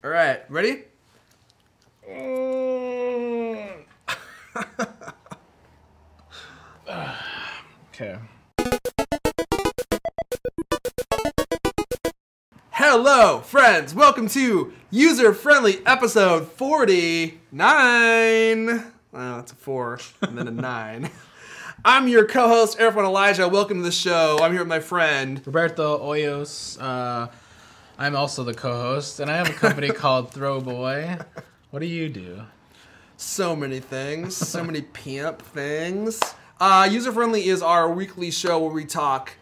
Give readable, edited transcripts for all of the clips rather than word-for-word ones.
All right, ready? Okay. Hello, friends. Welcome to user-friendly episode 49. Well, that's a 4 and then a 9. I'm your co-host, Everyone Elijah. Welcome to the show. I'm here with my friend Roberto Hoyos. I'm also the co-host, and I have a company called Throwboy. What do you do? So many things, so many pimp things. User-friendly is our weekly show where we talk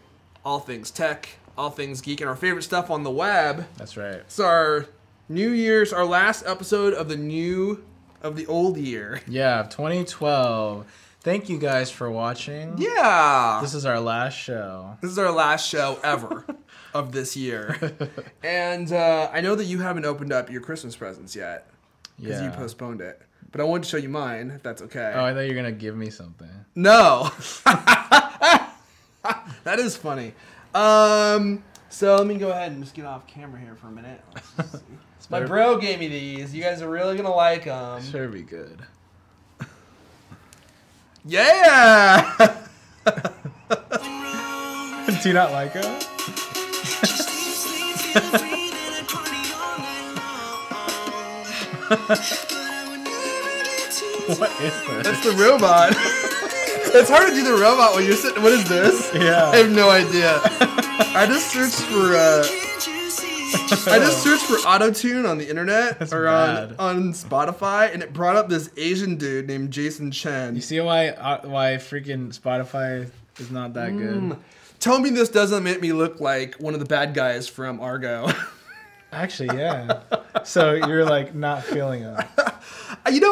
all things tech, all things geek, and our favorite stuff on the web. That's right. It's our our last episode of the old year. Yeah, 2012. Thank you guys for watching. Yeah. This is our last show. This is our last show ever of this year. And I know that you haven't opened up your Christmas presents yet because you postponed it. But I wanted to show you mine, if that's okay. Oh, I thought you were going to give me something. No. That is funny. So let me go ahead and just get off camera here for a minute. Let's see. My bro gave me these. You guys are really going to like them. Sure be good. Yeah! Do you not like them? What is this? That's the robot. It's hard to do the robot when you're sitting. What is this? Yeah. I have no idea. I just searched for auto-tune on the internet. That's or bad. on Spotify, and it brought up this Asian dude named Jason Chen. You see why freaking Spotify is not that good? Tell me this doesn't make me look like one of the bad guys from Argo. Actually, yeah. So you're like not feeling them.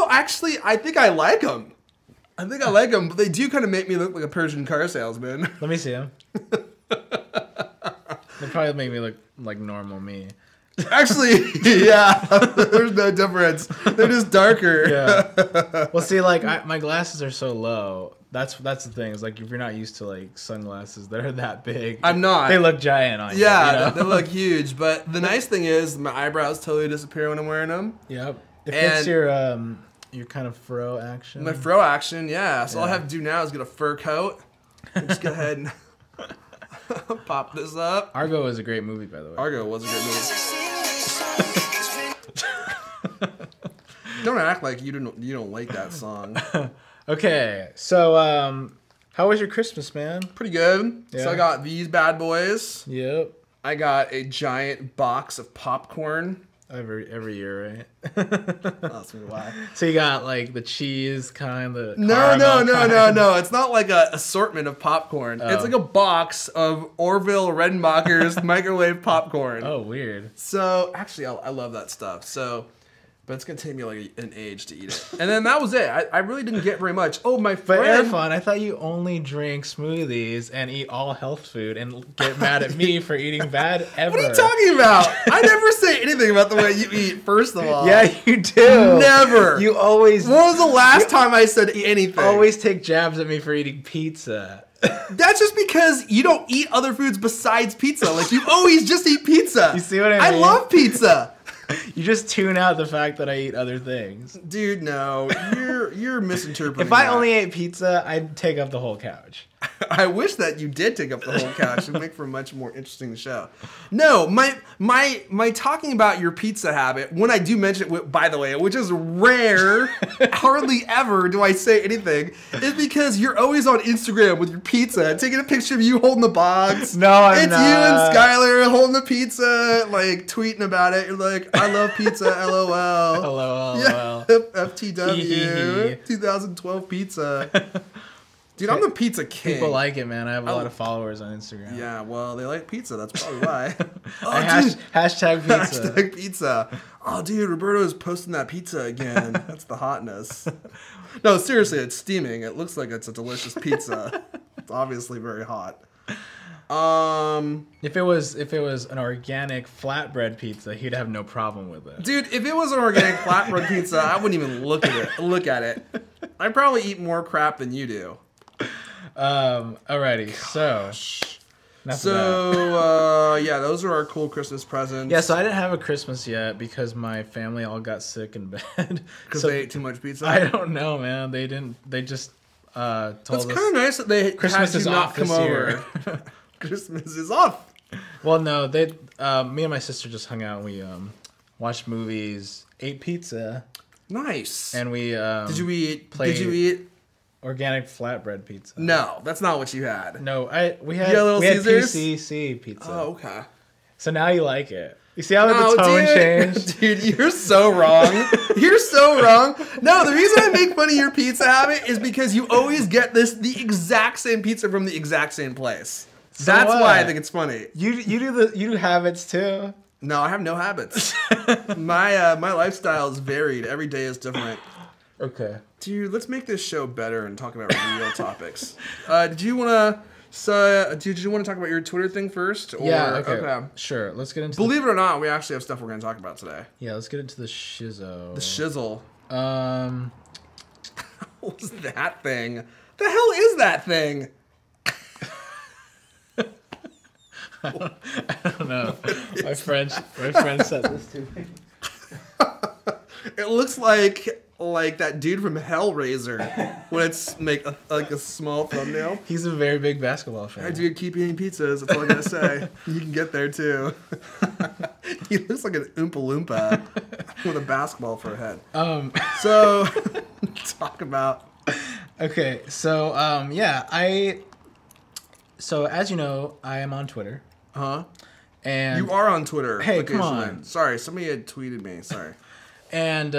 Actually, I think I like them. But they do kind of make me look like a Persian car salesman. Let me see them. They probably make me look like normal me. Actually, yeah. There's no difference. They're just darker. Yeah. Well, see, like my glasses are so low. That's the thing. Is like if you're not used to like sunglasses that are that big. I'm not. They look giant on you. Yeah, you know? they look huge. But the nice thing is my eyebrows totally disappear when I'm wearing them. Yep. It fits your kind of fro action. My fro action, yeah. So all I have to do now is get a fur coat. And just go ahead and pop this up. Argo is a great movie, by the way. Argo was a great movie. Don't act like you don't like that song. Okay, so how was your Christmas, man? Pretty good. Yeah. So I got these bad boys. Yep. I got a giant box of popcorn. Every year, right? That's why. So you got like the cheese kind, the No. caramel It's not like an assortment of popcorn. Oh. It's like a box of Orville Redenbacher's microwave popcorn. Oh, weird. So actually, I love that stuff. But it's gonna take me like an age to eat it. And then that was it. I really didn't get very much. Oh, my But friend. Irfan, I thought you only drink smoothies and eat all health food and get mad at me for eating bad ever. What are you talking about? I never say anything about the way you eat. First of all. Yeah, you do. Never. You always. When was the last time I said anything? Always take jabs at me for eating pizza. That's just because you don't eat other foods besides pizza. Like you always just eat pizza. You see what I mean? I love pizza. You just tune out the fact that I eat other things. Dude, no. You're misinterpreting. If I that. only ate pizza, I'd take up the whole couch. I wish that you did take up the whole couch and make for a much more interesting show. No, my talking about your pizza habit, when I do mention it, by the way, which is rare, hardly ever do I say anything, is because you're always on Instagram with your pizza, taking a picture of you holding the box. No, I'm it's not. you and Skylar holding the pizza, like tweeting about it. You're like, I love pizza, LOL. LOL. Yeah, FTW, 2012 pizza. Dude, I'm the pizza king. People like it, man. I have a lot of followers on Instagram. Yeah, well, they like pizza. That's probably why. Hashtag pizza. Hashtag pizza. Oh, dude, Roberto is posting that pizza again. That's the hotness. No, seriously, it's steaming. It looks like it's a delicious pizza. It's obviously very hot. If it was an organic flatbread pizza, he'd have no problem with it. Dude, if it was an organic flatbread pizza, I wouldn't even look at it. I'd probably eat more crap than you do. Alrighty, so So, yeah, those are our cool Christmas presents. Yeah, so I didn't have a Christmas yet because my family all got sick in bed. Because so they ate too much pizza? I don't know, man. They didn't. They just told us. That's kind of nice that they Christmas had is you not off come this over. year. Christmas is off. Well, no, they. Me and my sister just hung out. We watched movies, ate pizza. Nice. And we Did you eat organic flatbread pizza? No, that's not what you had. No, we had Little Caesars? PCC pizza. Oh, okay. So now you like it. You see how the tone changed? Dude, you're so wrong. You're so wrong. No, the reason I make fun of your pizza habit is because you always get the exact same pizza from the exact same place. So that's what? why I think it's funny. You do habits too. No, I have no habits. My lifestyle is varied. Every day is different. Okay. Dude, let's make this show better and talk about real topics. Did you want to talk about your Twitter thing first? Or, yeah. Okay. Sure. Let's get into. Believe it or not, we actually have stuff we're going to talk about today. Yeah. Let's get into the shizzo. The shizzle. What's that thing? The hell is that thing? I don't know. My friend said this to me. It looks like that dude from Hellraiser when it's like a small thumbnail. He's a very big basketball fan. Hey, dude, keep eating pizzas. That's all I gotta say. You can get there too. He looks like an Oompa Loompa with a basketball for a head. So talk about. Okay, so yeah, So as you know, I am on Twitter. And you are on Twitter. Hey, come on. Sorry, somebody had tweeted me. Sorry. And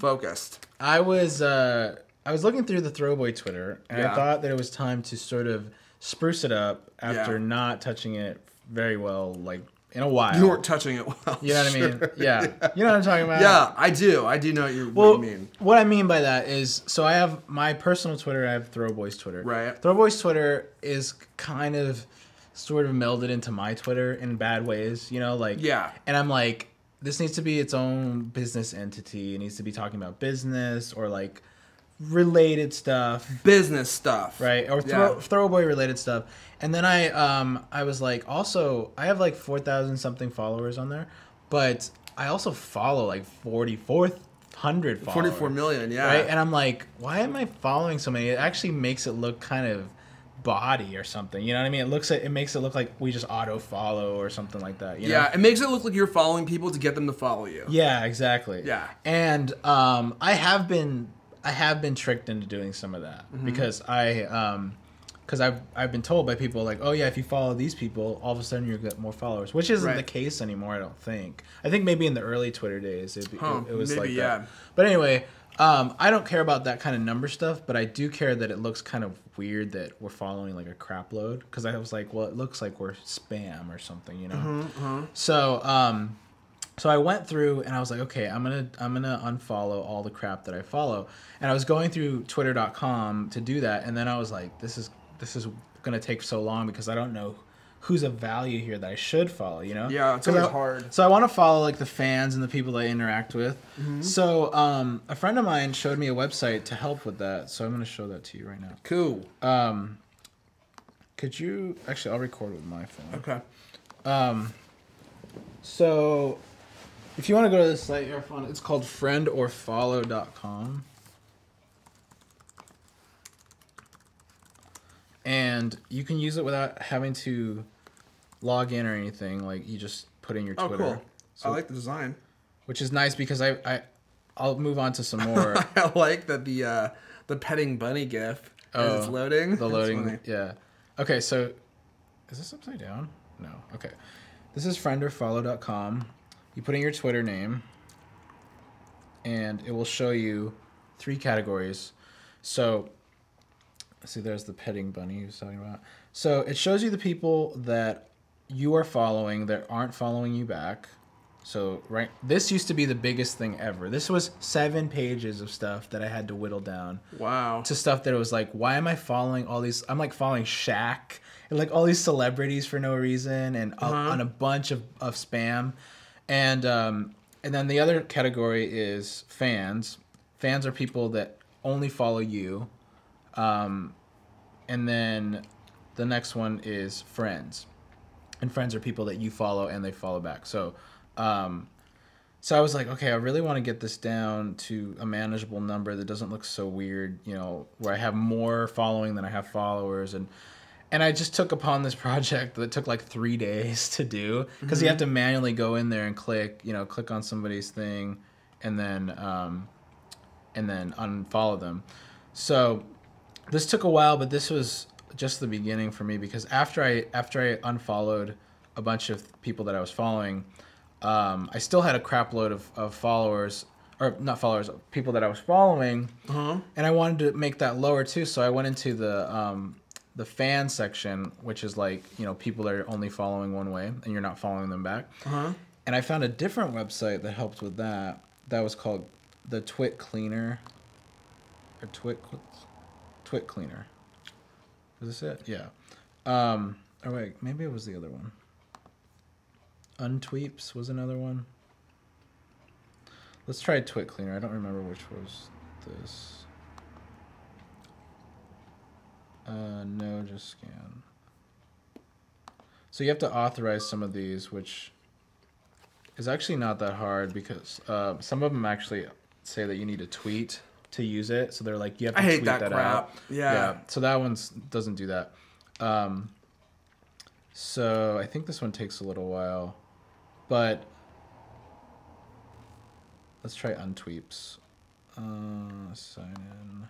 focused. I was looking through the Throwboy Twitter, and I thought that it was time to sort of spruce it up after not touching it very well, like in a while. You weren't touching it well. You know what I mean? Yeah. You know what I'm talking about? Yeah, I do. I do know what you mean. What I mean by that is, so I have my personal Twitter, I have Throwboy's Twitter. Right. Throwboy's Twitter is kind of sort of melded into my Twitter in bad ways, you know, like. Yeah. And I'm like, this needs to be its own business entity. It needs to be talking about business or like related stuff. Business stuff. Right. Or Throwboy related stuff. And then I was like, also, I have like 4,000 something followers on there, but I also follow like 4,400 followers. 44 million, yeah. Right. And I'm like, why am I following so many? It actually makes it look kind of body or something, you know what I mean? It makes it look like we just auto follow or something like that, you know? Yeah, it makes it look like you're following people to get them to follow you. Yeah, exactly. Yeah. And I have been tricked into doing some of that because I've been told by people like, oh yeah, if you follow these people, all of a sudden you'll get more followers, which isn't the case anymore. I don't think. I think maybe in the early Twitter days it was maybe, like that. But anyway, I don't care about that kind of number stuff, but I do care that it looks kind of weird that we're following like a crap load, because I was like, well, it looks like we're spam or something, you know. So I went through and I was like, okay, I'm gonna unfollow all the crap that I follow, and I was going through Twitter.com to do that, and then I was like, this is gonna take so long because I don't know who's of value here that I should follow, you know? Yeah, it's always hard. So I want to follow like the fans and the people that I interact with. So a friend of mine showed me a website to help with that, so I'm gonna show that to you right now. Cool. Could you actually? I'll record with my phone. Okay. So if you want to go to this site, your phone, it's called friendorfollow.com. And you can use it without having to log in or anything. Like, you just put in your Twitter. Oh, cool. So, I like the design. Which is nice because I'll move on to some more. I like that the petting bunny gif as it's loading. The loading, yeah. Okay, so is this upside down? No. Okay. This is friendorfollow.com. You put in your Twitter name, and it will show you 3 categories. So, see, there's the petting bunny he was talking about. So it shows you the people that you are following that aren't following you back. So this used to be the biggest thing ever. This was 7 pages of stuff that I had to whittle down. Wow. To stuff that it was like, why am I following all these? I'm like following Shaq and like all these celebrities for no reason, and on a bunch of spam. And then the other category is fans. Fans are people that only follow you. And then the next one is friends. and friends are people that you follow and they follow back. So, so I was like, okay, I really want to get this down to a manageable number that doesn't look so weird, you know, where I have more following than I have followers. And I just took upon this project that took like 3 days to do, because you have to manually go in there and click on somebody's thing and then unfollow them. So this took a while, but this was just the beginning for me, because after I unfollowed a bunch of people that I was following, I still had a crap load of followers, or not followers, people that I was following, and I wanted to make that lower too. So I went into the fan section, which is like, you know, people that are only following one way and you're not following them back. And I found a different website that helped with that. That was called the Twit Cleaner, or Twit Cleaner. Is this it? Yeah. Oh wait, maybe it was the other one. Untweeps was another one. Let's try Twit Cleaner. I don't remember which was this. No, just scan. So you have to authorize some of these, which is actually not that hard, because some of them actually say that you need a tweet to use it. So they're like, you have to tweet that out. Yeah. So that one doesn't do that. So I think this one takes a little while, but let's try Untweeps. Sign in.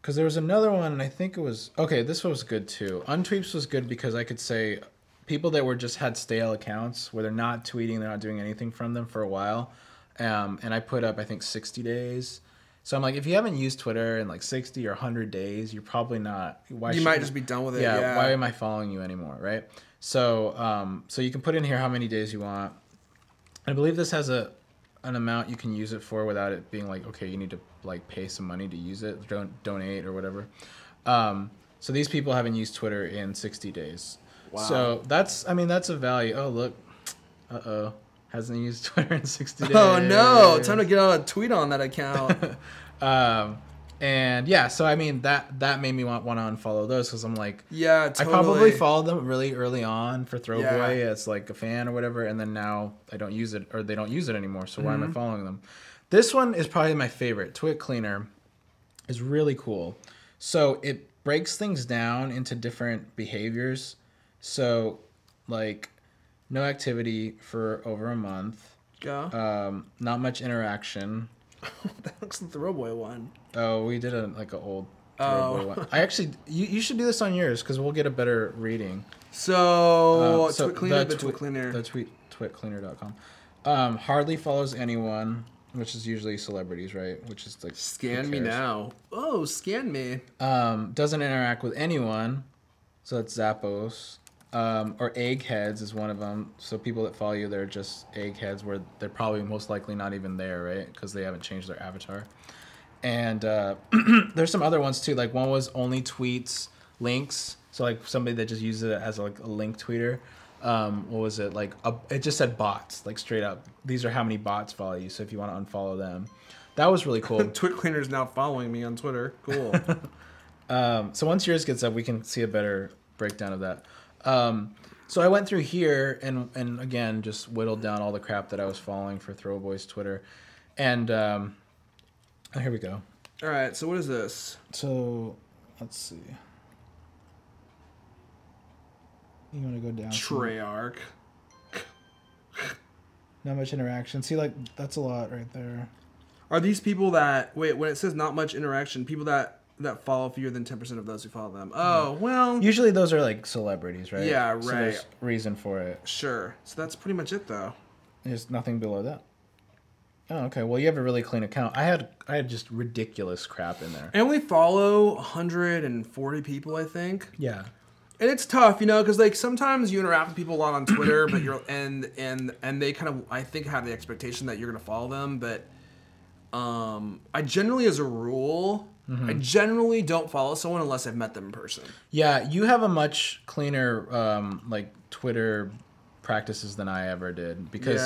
Because there was another one, and I think it was... Okay, this one was good, too. Untweeps was good because I could say people that were just had stale accounts, where they're not tweeting, they're not doing anything from them for a while. And I put up, I think, 60 days. So I'm like, if you haven't used Twitter in like 60 or 100 days, you're probably not... You might just be done with it, yeah. Why am I following you anymore, right? So so you can put in here how many days you want. I believe this has an amount you can use it for without it being like, okay, you need to like pay some money to use it, donate or whatever. So these people haven't used Twitter in 60 days. Wow. So that's a value. Oh, look. Hasn't used Twitter in 60 days. Oh no, time to get on a tweet on that account. And yeah, so I mean that made me want to unfollow those, because I'm like, yeah, totally. I probably followed them really early on for Throwboy as like a fan or whatever, and then now I don't use it, or they don't use it anymore. So why am I following them? This one is probably my favorite. Twit Cleaner is really cool. So it breaks things down into different behaviors. So like no activity for over a month. Yeah. Not much interaction. That looks like the Throwboy one. Oh, we did an old Throwboy one. I actually, you should do this on yours, because we'll get a better reading. So Twit Cleaner, Twit Cleaner. Twitcleaner.com. Hardly follows anyone, which is usually celebrities, right? Which is like, scan me now. Oh, scan me. Doesn't interact with anyone, so that's Zappos. Or eggheads is one of them. So people that follow you, they're just eggheads, where they're probably most likely not even there, right? Because they haven't changed their avatar. And there's some other ones too. Like one was only tweets links. So like somebody that just uses it as like a link tweeter. What was it? Like it just said bots, like straight up. These are how many bots follow you. So if you want to unfollow them, that was really cool. Twit Cleaner is now following me on Twitter. Cool. So once yours gets up, we can see a better breakdown of that. So I went through here and again just whittled down all the crap that I was following for Throwboy's Twitter, and here we go. All right, so what is this? So let's see. You want to go down? Treyarch. Not much interaction. See, like that's a lot right there. Are these people that when it says not much interaction, people that follow fewer than 10% of those who follow them? Oh, well. Usually those are like celebrities, right? Yeah, right. So there's reason for it. Sure. So that's pretty much it, though. There's nothing below that. Oh, okay. Well, you have a really clean account. I had just ridiculous crap in there. I only follow 140 people, I think. Yeah. And it's tough, you know, because like sometimes you interact with people a lot on Twitter, but you're and they kind of, I think, have the expectation that you're gonna follow them. But I generally, as a rule, I generally don't follow someone unless I've met them in person. Yeah, you have a much cleaner like Twitter practices than I ever did, because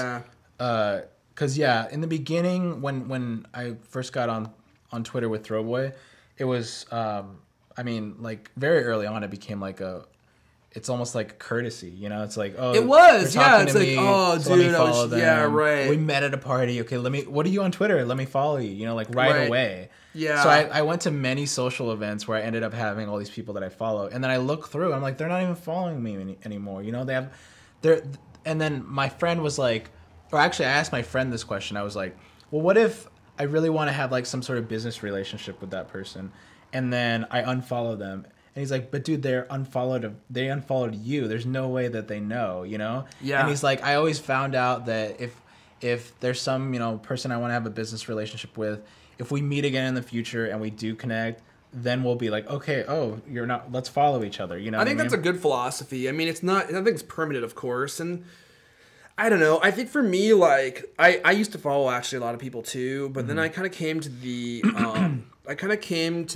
in the beginning when I first got on Twitter with Throwboy, it was I mean, like very early on, it became like it's almost like a courtesy, you know. It's like, oh, it was, they're yeah. talking It's to like, me, oh, so let me dude, follow them. yeah, right. We met at a party. Okay, what are you on Twitter? Let me follow you. You know, like right away. Yeah. So I went to many social events where I ended up having all these people that I follow, and then I look through. I'm like, they're not even following me anymore. You know, and then my friend was like, or actually, I asked my friend this question. I was like, well, what if I really want to have like some sort of business relationship with that person, and then I unfollow them? And he's like, but dude, they unfollowed you. There's no way that they know, you know? Yeah. And he's like, I always found out that if there's some, you know, person I want to have a business relationship with, if we meet again in the future and we do connect, then we'll be like, okay, oh, you're not, let's follow each other, you know? I think that's a good philosophy. I mean, it's not, nothing's permanent, of course, and I don't know. I think for me, like, I used to follow actually a lot of people too, but then I kind of came to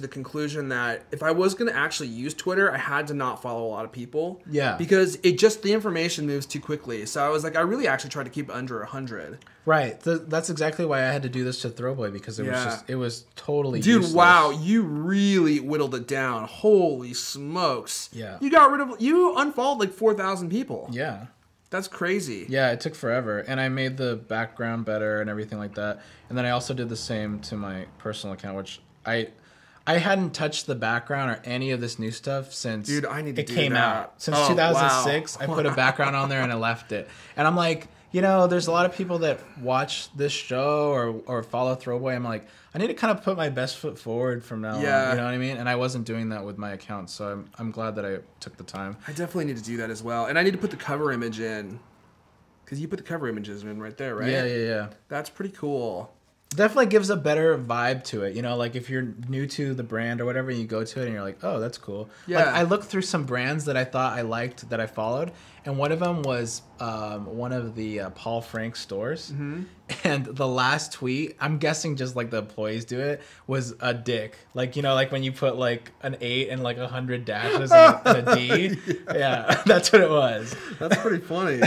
the conclusion that if I was going to actually use Twitter, I had to not follow a lot of people. Yeah. Because the information moves too quickly. So I was like, I really actually tried to keep it under 100. Right. That's exactly why I had to do this to Throwboy, because it was totally Dude, useless. wow, you really whittled it down. Holy smokes. Yeah. You unfollowed like 4,000 people. Yeah. That's crazy. Yeah, it took forever, and I made the background better and everything like that. And then I also did the same to my personal account, which I hadn't touched the background or any of this new stuff since it came out. Since 2006, wow. I put a background on there and I left it. And I'm like, you know, there's a lot of people that watch this show or follow Throwboy. I'm like, I need to kind of put my best foot forward from now on. You know what I mean? And I wasn't doing that with my account, so I'm glad that I took the time. I definitely need to do that as well. And I need to put the cover image in. Because you put the cover images in right there, right? Yeah. That's pretty cool. Definitely gives a better vibe to it, you know, like if you're new to the brand or whatever, you go to it and you're like, oh, that's cool. Yeah. Like I looked through some brands that I thought I liked that I followed, and one of them was one of the Paul Frank stores. Mm-hmm. And the last tweet, I'm guessing just like the employees do it, was a dick. Like, you know, like when you put like an 8 and like 100 dashes and a D. Yeah, that's what it was. That's pretty funny.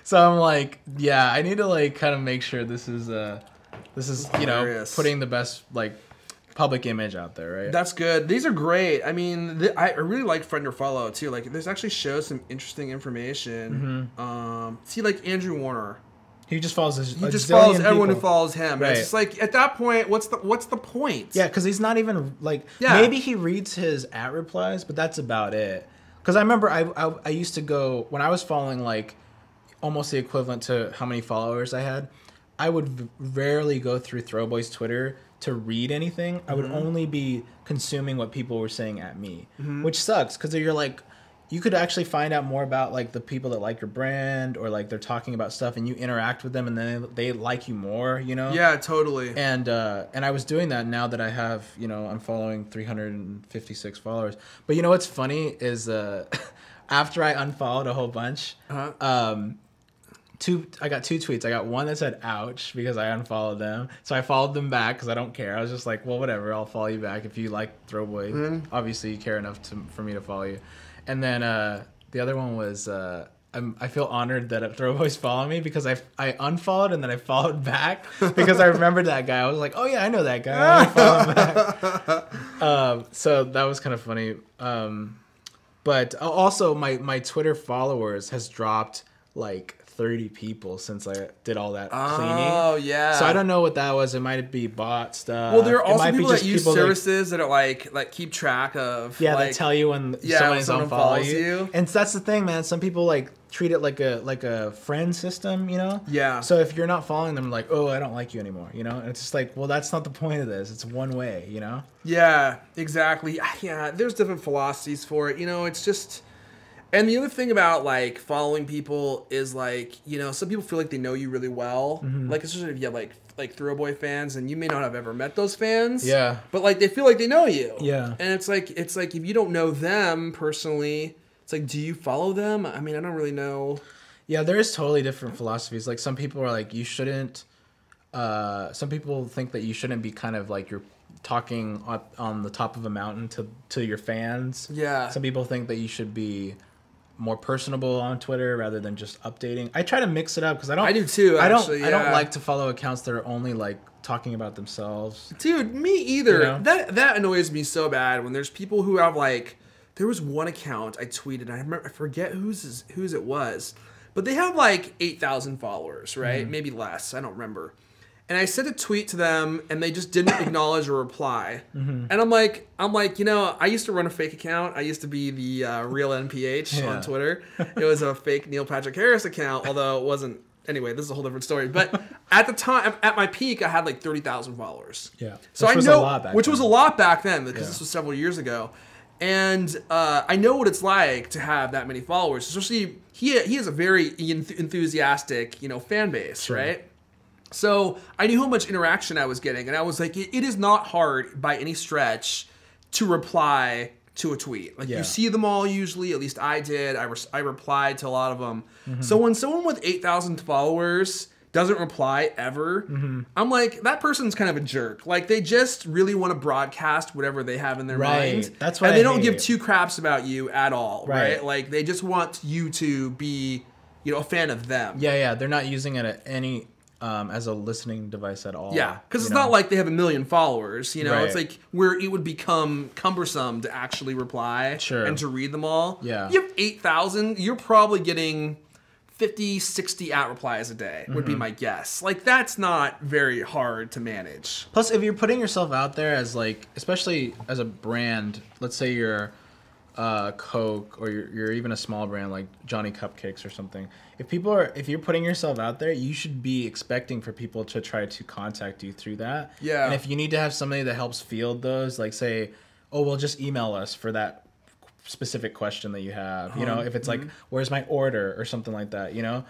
So I'm like, yeah, I need to like kind of make sure this is you know, putting the best like public image out there, right? That's good. These are great. I mean, I really like friend or follow too. Like, this actually shows some interesting information. Mm-hmm. See, like Andrew Warner. He just follows everyone who follows him. Right. It's just like, at that point, what's the point? Yeah, because he's not even like. Yeah. Maybe he reads his @ replies, but that's about it. Because I remember I used to go when I was following like almost the equivalent to how many followers I had. I would rarely go through Throwboy's Twitter to read anything. I would only be consuming what people were saying at me, which sucks because you're like, you could actually find out more about like the people that like your brand, or like they're talking about stuff and you interact with them and then they like you more, you know? Yeah, totally. And I was doing that now that I have, you know, I'm following 356 followers. But you know what's funny is after I unfollowed a whole bunch, I got 2 tweets. I got one that said "ouch" because I unfollowed them, so I followed them back because I don't care. I was just like, well, whatever, I'll follow you back if you like Throwboy. Mm-hmm. Obviously, you care enough for me to follow you. And then the other one was I feel honored that Throwboy's following me because I unfollowed and then I followed back because I remembered that guy. I was like, oh yeah, I know that guy. I follow him back. So that was kind of funny. But also my Twitter followers has dropped like 30 people since I did all that cleaning. Oh, yeah. So I don't know what that was. It might be bot stuff. Well, there are also people that use services that are like keep track of. Yeah, like, that tell you when someone's unfollow you. And that's the thing, man. Some people like treat it like a friend system, you know? Yeah. So if you're not following them, like, oh, I don't like you anymore, you know? And it's just like, well, that's not the point of this. It's one way, you know? Yeah, exactly. Yeah, there's different philosophies for it. You know, it's just... And the other thing about, like, following people is, like, you know, some people feel like they know you really well. Mm-hmm. Like, especially if you have, like Throwboy fans, and you may not have ever met those fans. Yeah. But, like, they feel like they know you. Yeah. And it's like if you don't know them personally, it's like, do you follow them? I mean, I don't really know. Yeah, there's totally different philosophies. Like, some people are like, you shouldn't... some people think that you shouldn't be kind of, like, you're talking on the top of a mountain to your fans. Yeah. Some people think that you should be... more personable on Twitter rather than just updating. I try to mix it up because I don't. I do too. Actually, I don't like to follow accounts that are only like talking about themselves. Dude, me either. You know? That annoys me so bad when there's people who have like. There was one account I tweeted. I forget whose it was, but they have like 8,000 followers, right? Maybe less. I don't remember. And I sent a tweet to them, and they just didn't acknowledge or reply. And I'm like, you know, I used to run a fake account. I used to be the real NPH on Twitter. It was a fake Neil Patrick Harris account, although it wasn't. Anyway, this is a whole different story. But at the time, at my peak, I had like 30,000 followers. Yeah, so which was a lot back then. was a lot back then because this was several years ago. And I know what it's like to have that many followers. Especially, he has a very enthusiastic, you know, fan base, right? So I knew how much interaction I was getting, and I was like, it is not hard by any stretch to reply to a tweet. Like you see them all usually, at least I did. I replied to a lot of them. So when someone with 8,000 followers doesn't reply ever, I'm like, that person's kind of a jerk. Like they just really want to broadcast whatever they have in their mind. That's what and they I don't give hate. two craps about you at all, right? Like they just want you to be, you know, a fan of them. Yeah, they're not using it at any as a listening device at all. Yeah, because it's not like they have 1 million followers. You know, it's like where it would become cumbersome to actually reply and to read them all. Yeah, you have 8,000. You're probably getting 50, 60 at replies a day would be my guess. Like that's not very hard to manage. Plus, if you're putting yourself out there as like, especially as a brand, let's say you're Coke or you're even a small brand like Johnny Cupcakes or something. If you're putting yourself out there, you should be expecting for people to try to contact you through that. Yeah. And if you need to have somebody that helps field those, like say, oh, well, just email us for that specific question that you have. You know, if it's like, where's my order or something like that, you know,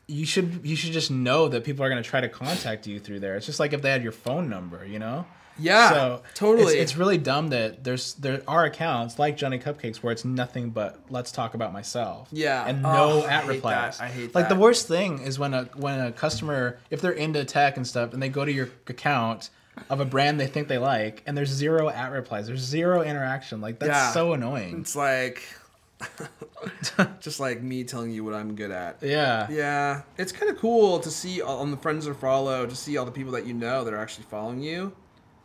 you should just know that people are going to try to contact you through there. It's just like if they had your phone number, you know? Yeah, so totally. It's really dumb that there are accounts like Johnny Cupcakes where it's nothing but let's talk about myself. Yeah, and no at replies. I hate that. Like the worst thing is when a customer, if they're into tech and stuff, and they go to your account of a brand they think they like, and there's 0 at replies, there's 0 interaction. Like that's so annoying. It's like just like me telling you what I'm good at. Yeah, it's kind of cool to see on the friends or follow to see all the people that you know that are actually following you.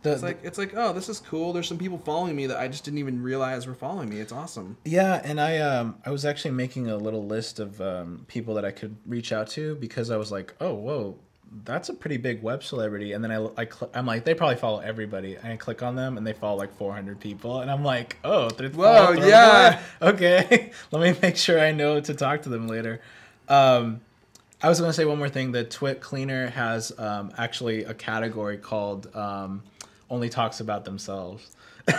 It's like, oh, this is cool. There's some people following me that I just didn't even realize were following me. It's awesome. Yeah, and I was actually making a little list of people that I could reach out to because I was like, oh, whoa, that's a pretty big web celebrity. And then I'm like, they probably follow everybody. And I click on them, and they follow like 400 people. And I'm like, oh, whoa, yeah. Okay, let me make sure I know to talk to them later. I was going to say one more thing. The Twit Cleaner has actually a category called only talks about themselves.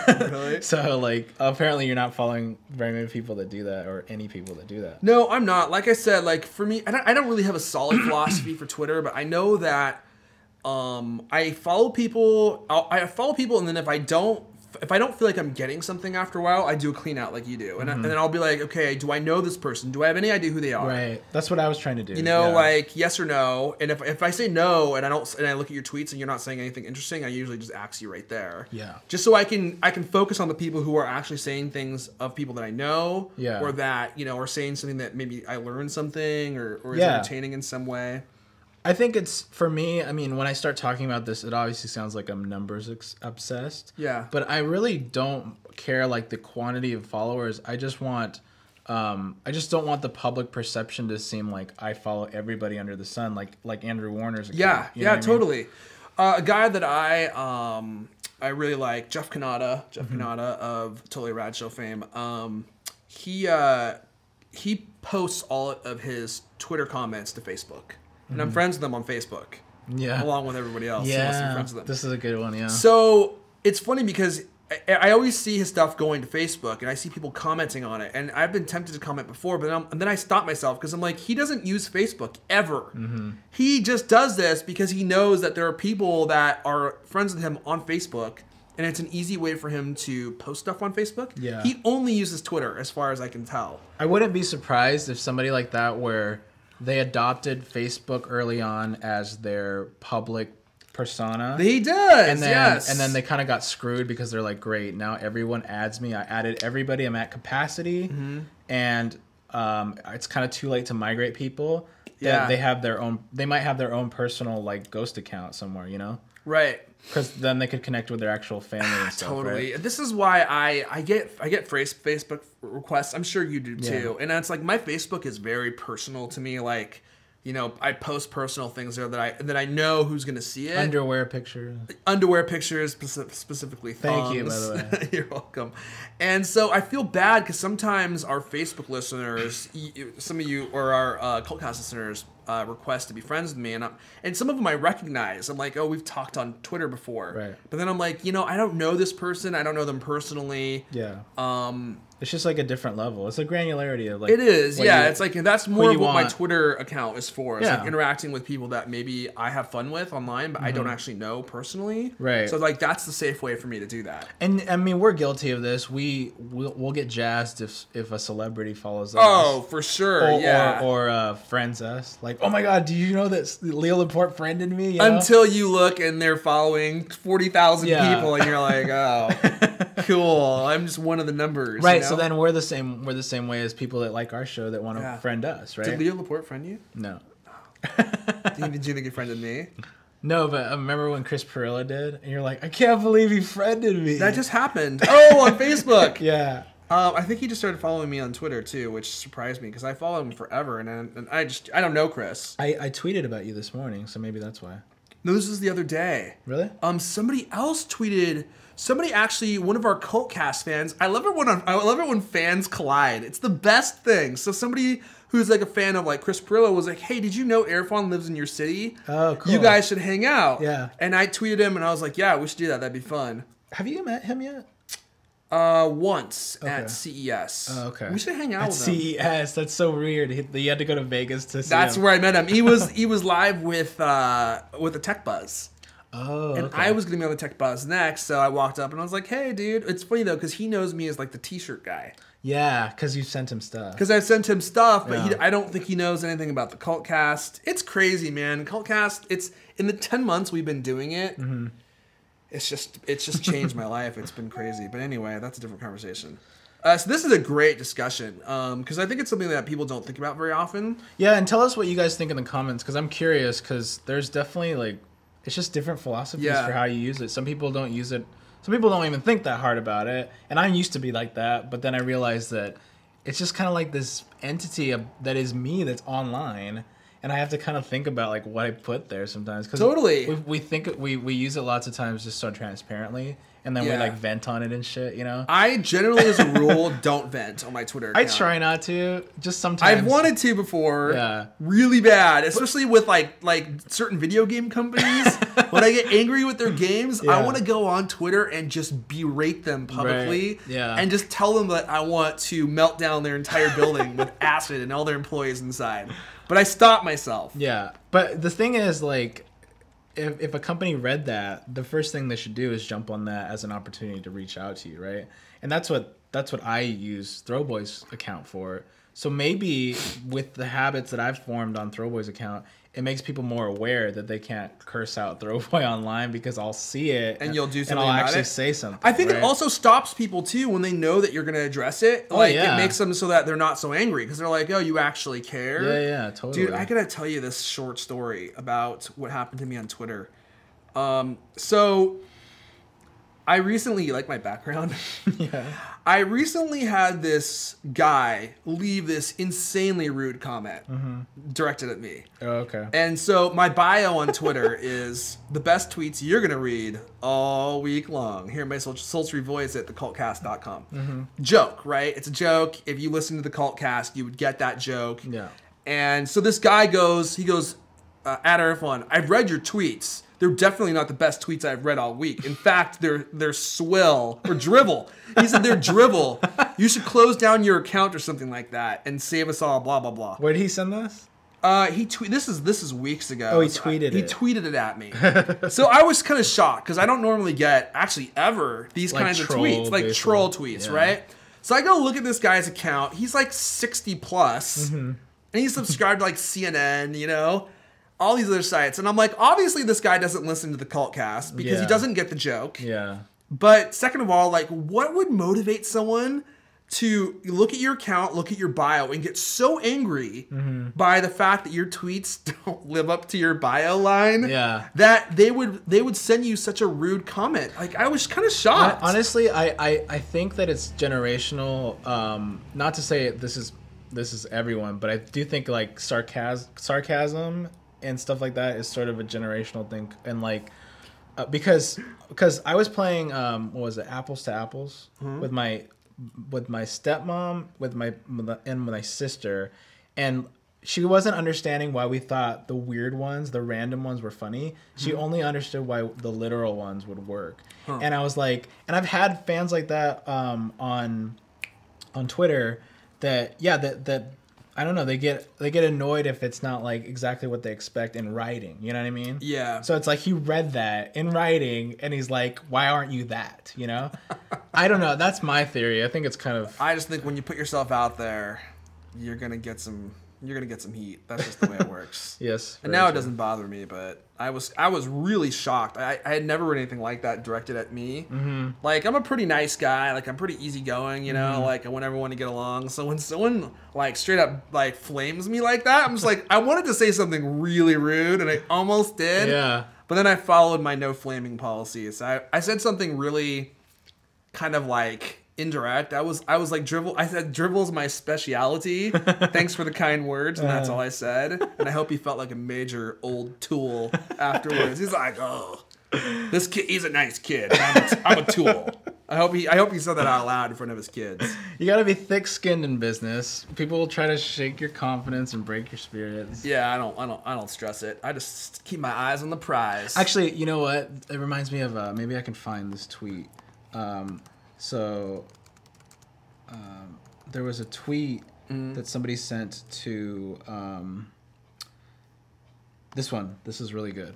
Really? So like apparently you're not following very many people that do that, or any people that do that. No, I'm not. Like I said, like for me, I don't really have a solid philosophy for Twitter, but I know that I follow people. I follow people, and then if I don't feel like I'm getting something after a while, I do a clean out like you do. And, and then I'll be like, okay, do I know this person? Do I have any idea who they are? Right. That's what I was trying to do. You know, like yes or no. And if I say no and I look at your tweets and you're not saying anything interesting, I usually just axe you right there. Yeah. Just so I can focus on the people who are actually saying things of people that I know. Yeah. Or that, you know, are saying something that maybe I learned something or is entertaining in some way. I think it's, for me, I mean, when I start talking about this, it obviously sounds like I'm numbers obsessed. Yeah. But I really don't care, like, the quantity of followers. I just want, I just don't want the public perception to seem like I follow everybody under the sun, like Andrew Warner's account. Yeah, totally. A guy that I really like, Jeff Kanata of Totally Rad Show fame. He posts all of his Twitter comments to Facebook. And I'm friends with them on Facebook. Yeah. Along with everybody else. Yeah. I'm friends with them. This is a good one, yeah. So it's funny because I always see his stuff going to Facebook and I see people commenting on it. And I've been tempted to comment before, but then I stop myself because I'm like, he doesn't use Facebook ever. He just does this because he knows that there are people that are friends with him on Facebook. And it's an easy way for him to post stuff on Facebook. Yeah. He only uses Twitter as far as I can tell. I wouldn't be surprised if somebody like that, where they adopted Facebook early on as their public persona. He does, and then, yes. And then they kind of got screwed because they're like, great, now everyone adds me. I added everybody. I'm at capacity. And it's kind of too late to migrate people. Yeah. They have their own, they might have their own personal like ghost account somewhere, you know? Right. Because then they could connect with their actual family and stuff. Totally. Right? This is why I get Facebook requests. I'm sure you do too. And it's like my Facebook is very personal to me. Like, you know, I post personal things there that I know who's gonna see it. Underwear pictures, specifically. Thank thumbs. you, by the way. You're welcome. And so I feel bad because sometimes our Facebook listeners, some of you or our Cultcast listeners, request to be friends with me, and some of them I recognize. I'm like, oh, we've talked on Twitter before, right? But then I'm like, you know, I don't know this person. I don't know them personally. Yeah. It's just like a different level. It's a granularity of like. It is, yeah. It's like that's more of what my Twitter account is for. It's like interacting with people that maybe I have fun with online, but I don't actually know personally. Right. So like that's the safe way for me to do that. And I mean, we're guilty of this. We'll get jazzed if a celebrity follows us. Oh, for sure. Or friends us. Like, oh my God, do you know that Leo Laporte friended me? You know? Until you look and they're following 40,000 people, and you're like, oh, cool. I'm just one of the numbers. Right. You know? So then we're the same way as people that like our show that want to friend us, right? Did Leo Laporte friend you? No. Did you think he friended me? No, but I remember when Chris Perillo did, and you're like, I can't believe he friended me. That just happened. Oh, on Facebook. Yeah. I think he just started following me on Twitter too, which surprised me because I followed him forever, and I don't know Chris. I tweeted about you this morning, so maybe that's why. No, this was the other day. Really? Somebody else tweeted. Somebody actually, one of our Cultcast fans. I love it when fans collide. It's the best thing. So somebody who's like a fan of like Chris Perillo was like, "Hey, did you know Erfan lives in your city? Oh, cool. You guys should hang out." Yeah. And I tweeted him, and I was like, "Yeah, we should do that. That'd be fun." Have you met him yet? Once at CES. Oh, okay. We should hang out with him. him. CES, that's so weird. You had to go to Vegas to see That's him. where I met him. He was live with the Tech Buzz. Oh, and okay. I was gonna be on the Tech Buzz next, so I walked up and I was like, "Hey, dude!" It's funny though because he knows me as like the T-shirt guy. Yeah, because you sent him stuff. Because I've sent him stuff, but I don't think he knows anything about the Cultcast. It's crazy, man. Cultcast. It's in the 10 months we've been doing it. Mm-hmm. It's just changed my life. It's been crazy. But anyway, that's a different conversation. So this is a great discussion because I think it's something that people don't think about very often. Yeah, and tell us what you guys think in the comments because I'm curious because there's definitely like it's just different philosophies for how you use it. Some people don't use it. Some people don't even think that hard about it. And I used to be like that, but then I realized that it's just kind of like this entity that is me that's online. And I have to kind of think about like what I put there sometimes. Totally. We think we use it lots of times just so transparently. And then we like vent on it and shit, you know? I generally, as a rule, don't vent on my Twitter account. I try not to. Just sometimes. I've wanted to before. Yeah. Really bad. Especially with like certain video game companies. When I get angry with their games, I want to go on Twitter and just berate them publicly. Right. Yeah. And just tell them that I want to melt down their entire building with acid and all their employees inside. But I stop myself. Yeah. But the thing is, like, if a company read that, the first thing they should do is jump on that as an opportunity to reach out to you, right? And that's what I use Throwboy's account for. So maybe with the habits that I've formed on Throwboy's account, it makes people more aware that they can't curse out Throwboy online because I'll see it and you'll do something and I'll about actually it. say something. I think it also stops people too when they know that you're going to address it. Like it makes them so that they're not so angry because they're like, "Oh, you actually care." Yeah, totally. Dude, I gotta tell you this short story about what happened to me on Twitter. So I recently, you like my background? Yeah. I recently had this guy leave this insanely rude comment directed at me. Oh, okay. And so my bio on Twitter is the best tweets you're going to read all week long. Hear my sultry voice at thecultcast.com. Joke, right? It's a joke. If you listen to the Cultcast, you would get that joke. Yeah. And so this guy goes, at Erfan, I've read your tweets. They're definitely not the best tweets I've read all week. In fact, they're swill or drivel. He said they're drivel. You should close down your account or something like that and save us all. Blah blah blah. Where did he send this? This is weeks ago. Oh, he tweeted it. He tweeted it at me. So I was kind of shocked because I don't normally get ever these kinds of tweets, like troll tweets, right? So I go look at this guy's account. He's like 60 plus, and he's subscribed to like CNN, you know. all these other sites. And I'm like, obviously this guy doesn't listen to the Cult Cast because he doesn't get the joke. Yeah. But second of all, like, what would motivate someone to look at your account, look at your bio, and get so angry by the fact that your tweets don't live up to your bio line that they would send you such a rude comment? Like, I was kind of shocked. Honestly, I think that it's generational. Not to say this is everyone, but I do think like sarcasm and stuff like that is sort of a generational thing. And like, because I was playing what was it, Apples to Apples with my stepmom, with my sister, and she wasn't understanding why we thought the weird ones, the random ones, were funny. She only understood why the literal ones would work. And I was like, and I've had fans like that on Twitter that I don't know, they get annoyed if it's not like exactly what they expect in writing. You know what I mean? Yeah. So it's like he read that in writing and he's like, why aren't you that? You know? I don't know. That's my theory. I think it's kind of... I just think when you put yourself out there, you're gonna get some heat. That's just the way it works. Yes. And now it doesn't bother me, but I was really shocked. I had never read anything like that directed at me. Like, I'm a pretty nice guy. Like, I'm pretty easygoing, you know? Like, I want everyone to get along. So when someone, like, straight up, like, flames me like that, I'm just like, I wanted to say something really rude, and I almost did. Yeah. But then I followed my no flaming policy. So I said something really kind of, like... indirect. I was like, drivel. I said drivel's my speciality. Thanks for the kind words, and that's all I said. And I hope he felt like a major old tool afterwards. He's like, oh, this kid, he's a nice kid. I'm a tool. I hope he said that out loud in front of his kids. You gotta be thick-skinned in business. People will try to shake your confidence and break your spirits. Yeah, I don't stress it. I just keep my eyes on the prize. Actually, you know what? It reminds me of maybe I can find this tweet. So there was a tweet that somebody sent to this one. This is really good.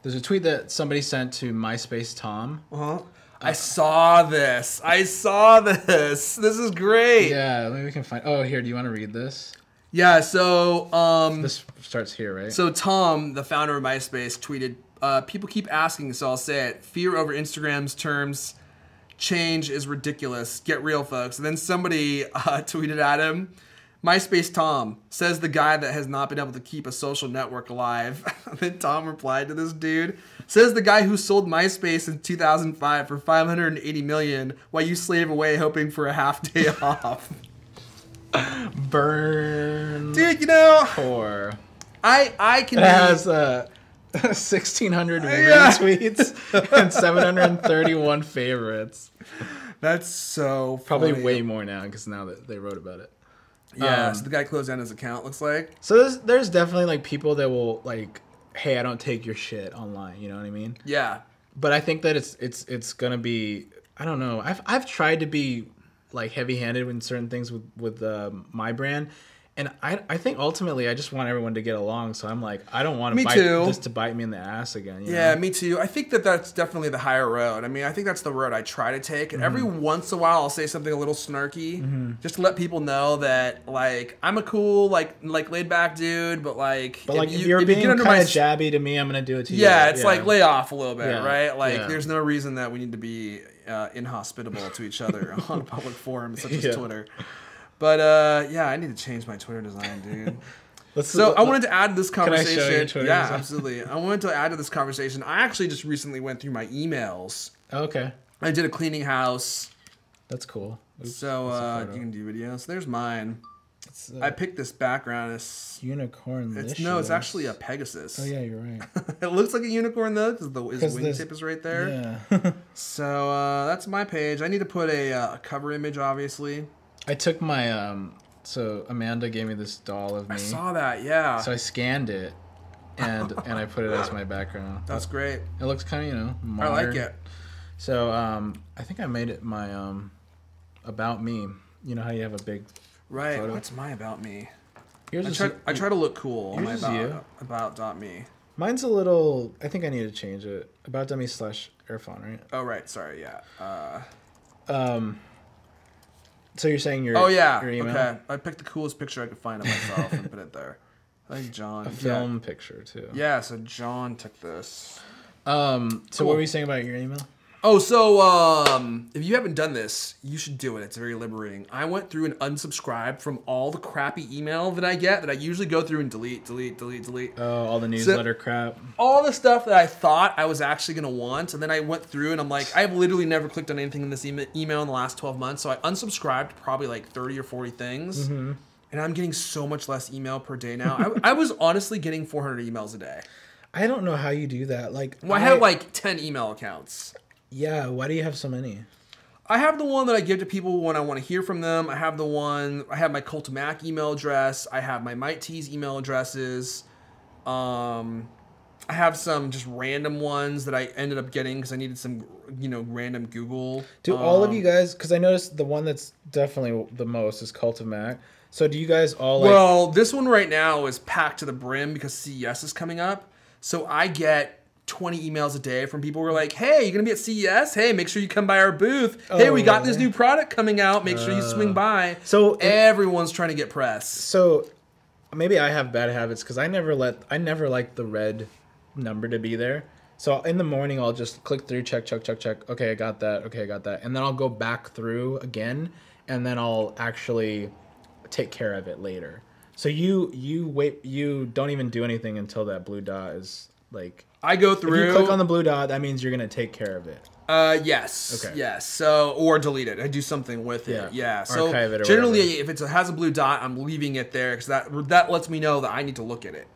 There's a tweet that somebody sent to MySpace Tom. I saw this. This is great. Yeah, maybe we can find... Oh, here, do you want to read this? Yeah, so... this starts here, right? So Tom, the founder of MySpace, tweeted, people keep asking, so I'll say it. Fear over Instagram's terms... change is ridiculous. Get real, folks. And then somebody tweeted at him, MySpace Tom says the guy that has not been able to keep a social network alive. Then Tom replied to this dude, says the guy who sold MySpace in 2005 for $580 million while you slave away hoping for a half day off. Burn. Dude, you know, poor. I can... It has 1,600 retweets and 731 favorites. That's so probably funny. way more now because now that they wrote about it. Yeah, so the guy closed down his account, looks like. So there's definitely like people that will like, hey, I don't take your shit online. You know what I mean? Yeah. But I think that it's gonna be, I don't know. I've tried to be like heavy-handed in certain things with my brand. And I think ultimately I just want everyone to get along. So I'm like, I don't want this to bite me in the ass again. You know? Me too. I think that's definitely the higher road. I mean, I think that's the road I try to take. And every once in a while I'll say something a little snarky just to let people know that, like, I'm a cool, like laid back dude, but like... But like, if you're being kind of jabby to me, I'm going to do it to you. Yeah, it's like lay off a little bit, right? Like, Yeah. there's no reason that we need to be inhospitable to each other on a public forum such as Twitter. But yeah, I need to change my Twitter design, dude. I wanted to add to this conversation. Can I show you Twitter design? Absolutely. I wanted to add to this conversation. I actually just recently went through my emails. Okay. I did a cleaning house. That's cool. Oops, so you can do videos. So there's mine. I picked this background. It's unicorn. It's actually a Pegasus. Oh yeah, you're right. It looks like a unicorn though, because his wingtip is right there. Yeah. So that's my page. I need to put a cover image, obviously. I took my so Amanda gave me this doll of me. I saw that, yeah. So I scanned it and I put it as my background. That's great. It looks kind of, modern. I like it. So I think I made it my about me. You know how you have a big photo? What's my about me? I try to look cool on my about me. Mine's a little, I think I need to change it. About.me/Airphone, right? Oh right, sorry, yeah. So you're saying your your email? Okay. I picked the coolest picture I could find of myself and put it there. I think John. A film picture too. Yeah, so John took this. So Cool. what were you saying about your email? Oh, so if you haven't done this, you should do it. It's very liberating. I went through and unsubscribed from all the crappy email that I get that I usually go through and delete. Oh, all the newsletter crap. All the stuff that I thought I was actually going to want. And then I went through and I'm like, I've literally never clicked on anything in this email in the last 12 months. So I unsubscribed probably like 30 or 40 things. Mm-hmm. And I'm getting so much less email per day now. I was honestly getting 400 emails a day. I don't know how you do that. Like, well, I have like 10 email accounts. Yeah, why do you have so many? I have the one that I give to people when I want to hear from them. I have my Cult of Mac email address. I have my Might Tease email addresses. I have some just random ones that I ended up getting because I needed some, random Google. Do all of you guys, because I noticed the one that's definitely the most is Cult of Mac. So do you guys all like... Well, this one right now is packed to the brim because CES is coming up. So I get 20 emails a day from people who are like, hey, you're going to be at CES? Hey, make sure you come by our booth. Hey, we got this new product coming out. Make sure you swing by. So everyone's trying to get press. So maybe I have bad habits because I never like the red number to be there. So in the morning, I'll just click through, check. Okay, I got that. Okay, I got that. And then I'll go back through again, and then I'll actually take care of it later. So you wait, you don't even do anything until that blue dot is like... I go through. If you click on the blue dot, that means you're gonna take care of it. Yes. Okay. Yes. So, or delete it. I do something with it. Yeah. So archive it or generally, whatever. if it has a blue dot, I'm leaving it there because that lets me know that I need to look at it,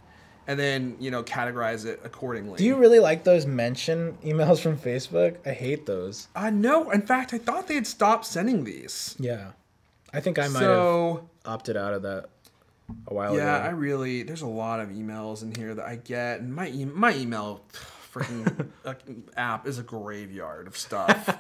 and then categorize it accordingly. Do you really like those mention emails from Facebook? I hate those. No. In fact, I thought they had stopped sending these. Yeah, I think I might have opted out of that a while ago. Yeah, there's a lot of emails in here that I get, and my email freaking app is a graveyard of stuff.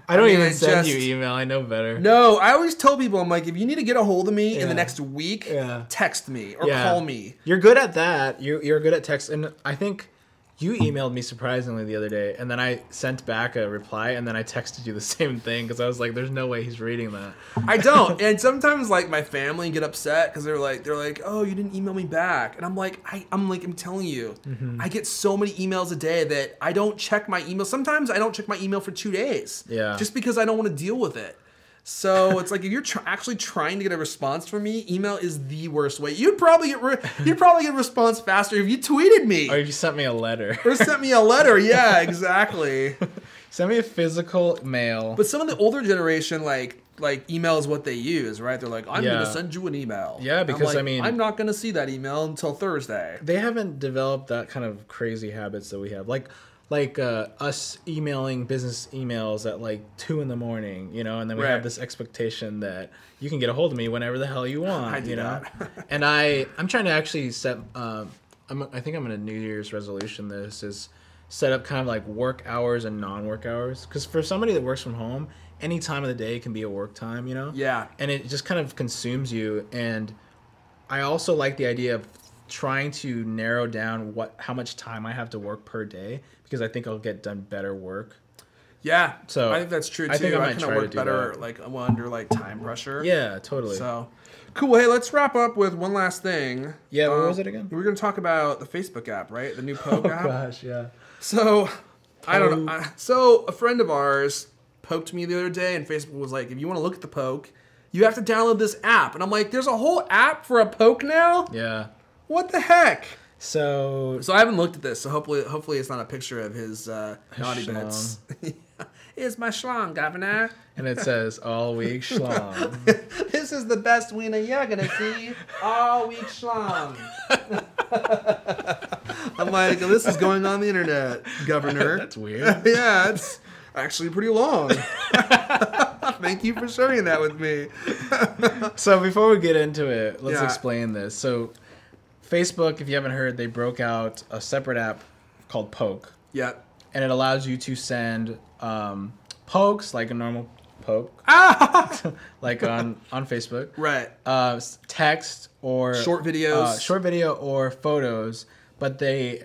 I don't even send you email. I know better. No, I always tell people, I'm like, if you need to get a hold of me in the next week, text me or call me. You're good at that. You're good at text, and I think you emailed me surprisingly the other day, and then I sent back a reply, and then I texted you the same thing because I was like, "There's no way he's reading that." I don't, and sometimes like my family get upset because they're like, "Oh, you didn't email me back," and I'm telling you, I get so many emails a day that I don't check my email. Sometimes I don't check my email for 2 days, just because I don't want to deal with it. So it's like if you're actually trying to get a response from me, email is the worst way. You'd probably get a response faster if you tweeted me, or if you sent me a letter, Yeah, exactly. Send me a physical mail. But some of the older generation, like email is what they use, right? They're like, I'm gonna send you an email. Yeah, because I'm not gonna see that email until Thursday. They haven't developed that kind of crazy habits that we have, like us emailing business emails at like 2 a.m, and then we have this expectation that you can get a hold of me whenever the hell you want. I do that. And I'm trying to actually set. I think I'm in a New Year's resolution. This is set up kind of like work hours and non-work hours, because for somebody that works from home, any time of the day can be a work time. Yeah. And it just kind of consumes you. And I also like the idea of trying to narrow down how much time I have to work per day, because I think I'll get done better work. Yeah, so I think that's true too. I think I kind of work better like under like time pressure. Yeah, totally. So cool. Hey, let's wrap up with one last thing. Yeah, what was it again? We're gonna talk about the Facebook app, right? The new Poke app. Oh gosh, yeah. So I don't know. So a friend of ours poked me the other day, and Facebook was like, if you want to look at the Poke, you have to download this app. And I'm like, there's a whole app for a Poke now? Yeah. What the heck? So I haven't looked at this, so hopefully it's not a picture of his naughty bits. Here's my schlong, governor. And it says, all week schlong. This is the best wiener you're going to see all week schlong. I'm like, this is going on the internet, governor. That's weird. Yeah, it's actually pretty long. Thank you for sharing that with me. So before we get into it, let's explain this. So Facebook, if you haven't heard, they broke out a separate app called Poke. Yeah. And it allows you to send pokes, like a normal poke, like on Facebook. Right. Text or short videos. Short video or photos, but they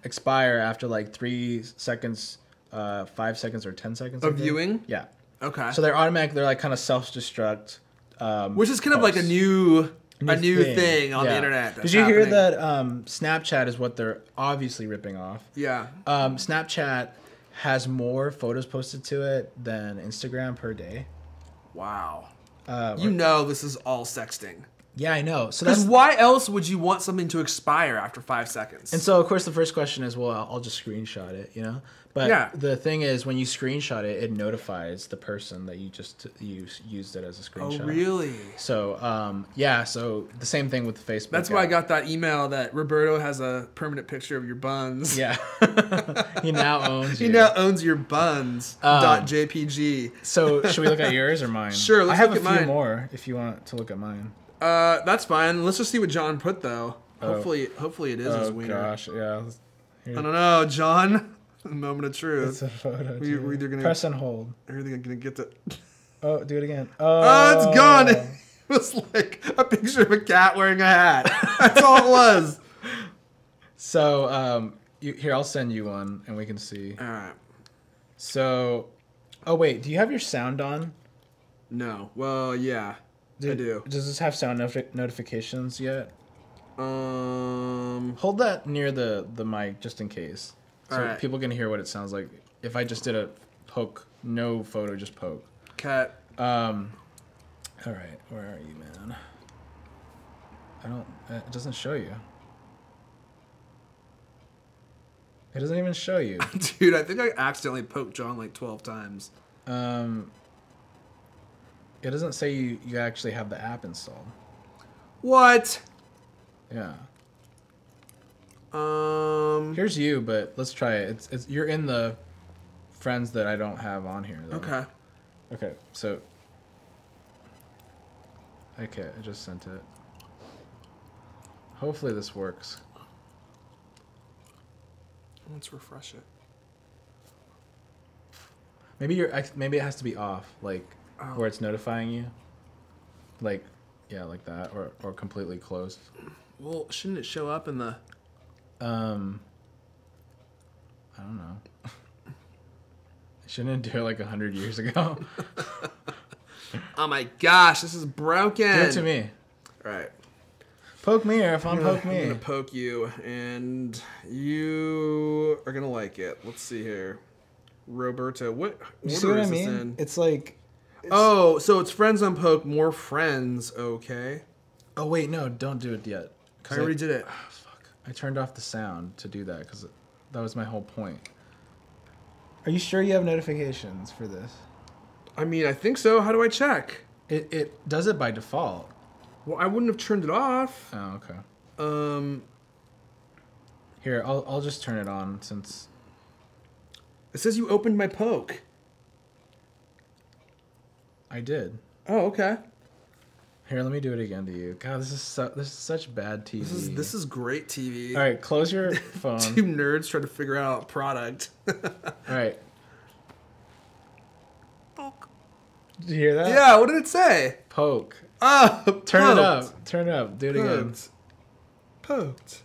expire after like 3 seconds, 5 seconds, or 10 seconds. Of viewing? Yeah. Okay. So they're automatic. They're like kind of self-destruct. Which is kind of like a new a new thing on the internet. Did you hear that Snapchat is what they're obviously ripping off? Yeah. Snapchat has more photos posted to it than Instagram per day. Wow. You know this is all sexting. Yeah, I know. So because why else would you want something to expire after 5 seconds? And so, of course, the first question is, well, I'll just screenshot it, you know? But the thing is, when you screenshot it, it notifies the person that you just used it as a screenshot. Oh, really? So, yeah, so the same thing with Facebook. That's why I got that email that Roberto has a permanent picture of your buns. Yeah. He now owns you. He now owns your buns. .jpg. So, should we look at yours or mine? Sure, let's look at mine. I have a few more if you want to look at mine. That's fine. Let's just see what John put, though. Hopefully it is his wiener. Oh, gosh, yeah. I don't know, John. Moment of truth. It's a photo. We're either gonna press and hold. We're either gonna get to. Oh, do it again. Oh, it's gone. It was like a picture of a cat wearing a hat. That's all it was. So, here, I'll send you one, and we can see. All right. So, oh wait, do you have your sound on? No. Well, yeah, I do. Does this have sound notifications yet? Hold that near the mic just in case. So people can hear what it sounds like. If I just did a poke, no photo, just poke. Cut. All right, where are you, man? It doesn't show you. It doesn't even show you. Dude, I think I accidentally poked John like 12 times. It doesn't say you actually have the app installed. What? Yeah. Here's you, but let's try it. It's you're in the friends that I don't have on here, though. Okay. Okay, so. Okay, I just sent it. Hopefully this works. Let's refresh it. Maybe maybe it has to be off, like where it's notifying you. Like, yeah, like that, or completely closed. Well, shouldn't it show up in the? I don't know. Shouldn't it do it like 100 years ago? Oh my gosh, this is broken. Do it to me. All right. Poke me, or if I'm poke me. I'm gonna poke you, and you are gonna like it. Let's see here, Roberto. What order is this in? It's like. Oh, so it's friends on poke, more friends. Okay. Oh wait, no, don't do it yet. I already did it. Oh, fuck. I turned off the sound to do that because that was my whole point. Are you sure you have notifications for this? I mean, I think so. How do I check? It does it by default. Well, I wouldn't have turned it off. Oh, okay. Here, I'll just turn it on since. It says you opened my poke. I did. Oh, okay. Here, let me do it again to you. God, this is such bad TV. This is great TV. All right, close your phone. Two nerds trying to figure out a product. All right. Poke. Did you hear that? Yeah. What did it say? Poke. Oh, turn it up. Turn it up. Do it again. Poked.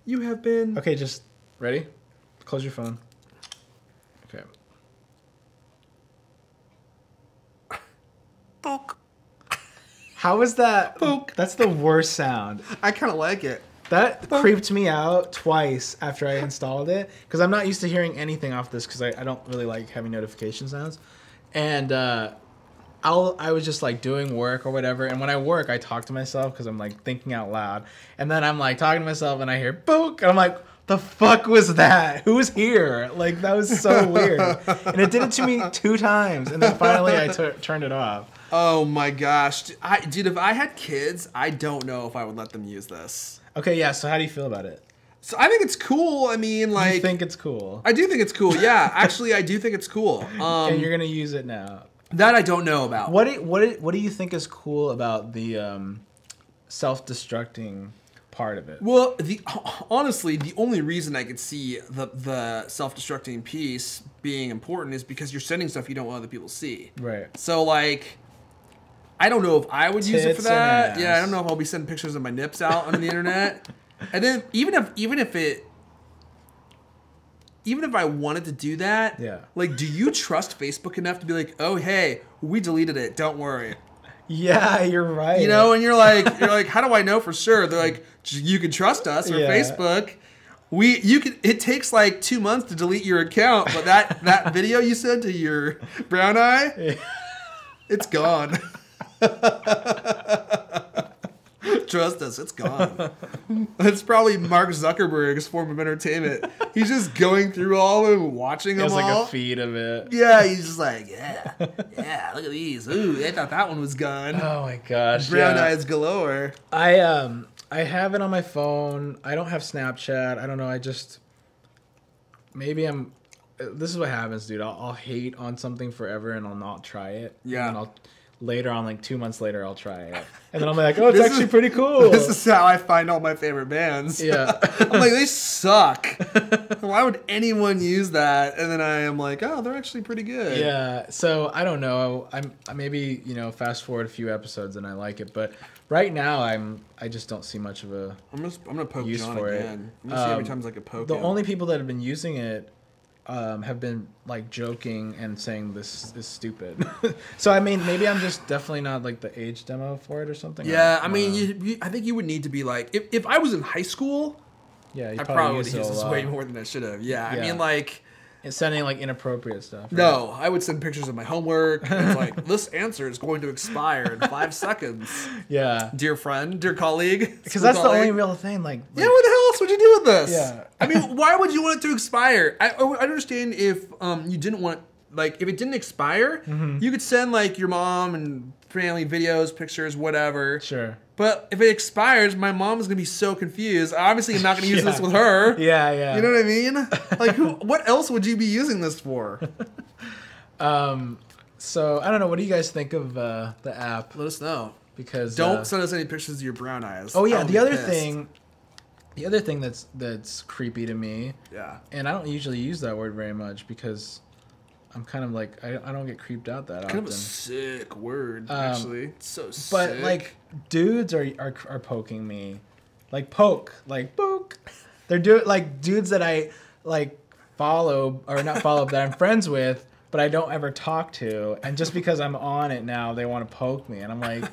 You have been. Okay, just ready. Close your phone. Okay. Poke. How is that? Poke. That's the worst sound. I kind of like it. That creeped me out twice after I installed it because I'm not used to hearing anything off this because I don't really like having notification sounds. And I was just like doing work or whatever. And when I work, I talk to myself because I'm like thinking out loud. And then I'm like talking to myself and I hear "book" and I'm like, the fuck was that? Who's here? Like, that was so weird. And it did it to me 2 times. And then finally I turned it off. Oh my gosh. Dude, if I had kids, I don't know if I would let them use this. Okay, yeah, so how do you feel about it? So I think it's cool. I mean, like... You think it's cool? I do think it's cool, yeah. Actually, I do think it's cool. And you're going to use it now. That I don't know about. What do you think is cool about the self-destructing part of it? Well, honestly, the only reason I could see the self-destructing piece being important is because you're sending stuff you don't want other people to see. Right. So, like... I don't know if I would use it for Tits that. and ass. Yeah, I don't know if I'll be sending pictures of my nips out on the internet. And then even if I wanted to do that, yeah. Like, do you trust Facebook enough to be like, oh hey, we deleted it, don't worry? Yeah, you're right. You know, and you're like, how do I know for sure? They're like, you can trust us or Facebook. It takes like 2 months to delete your account, but that video you sent to your brown eye, it's gone. Trust us, it's gone. It's probably Mark Zuckerberg's form of entertainment. He's just going through all of them, watching them all. It's like a feed of it. Yeah, he's just like, yeah, look at these. Ooh, I thought that one was gone. Oh my gosh. Brown eyes galore. I have it on my phone. I don't have Snapchat. I don't know. This is what happens, dude. I'll hate on something forever and I'll not try it. Yeah. And later on, like 2 months later, I'll try it. And then I'm like, oh, it's actually pretty cool. This is how I find all my favorite bands. Yeah. I'm like, they suck. Why would anyone use that? And then I am like, oh, they're actually pretty good. Yeah. So I don't know. I maybe, fast forward a few episodes and I like it. But right now, I just don't see much of a I'm gonna poke use John for again. it. I'm gonna see how many times I could poke him. The only people that have been using it have been like joking and saying this is stupid. So I mean, maybe I'm just definitely not like the age demo for it or something. Yeah, I mean, I think you would need to be like, if I was in high school, yeah, I probably would use this way more than I should have. Yeah, I mean, like, and sending like inappropriate stuff. Right? No, I would send pictures of my homework. It's like, this answer is going to expire in 5 seconds. Yeah, dear friend, dear colleague, because that's the only real thing. Like, yeah, what the hell else would you do with this? Yeah, I mean, why would you want it to expire? I understand if you didn't want, like, if it didn't expire, you could send like your mom and family videos, pictures, whatever. Sure. But if it expires, my mom's gonna be so confused. Obviously, I'm not gonna use this with her. Yeah, yeah. You know what I mean? Like, what else would you be using this for? So I don't know. What do you guys think of the app? Let us know. Because don't send us any pictures of your brown eyes. Oh yeah, the other thing that's creepy to me. Yeah. And I don't usually use that word very much because I'm kind of like I don't get creeped out that often. Kind of a sick word, actually. It's so sick. But like dudes are poking me, like poke, like poke. They're dudes that I like follow or not follow that I'm friends with, but I don't ever talk to. And just because I'm on it now, they want to poke me, and I'm like,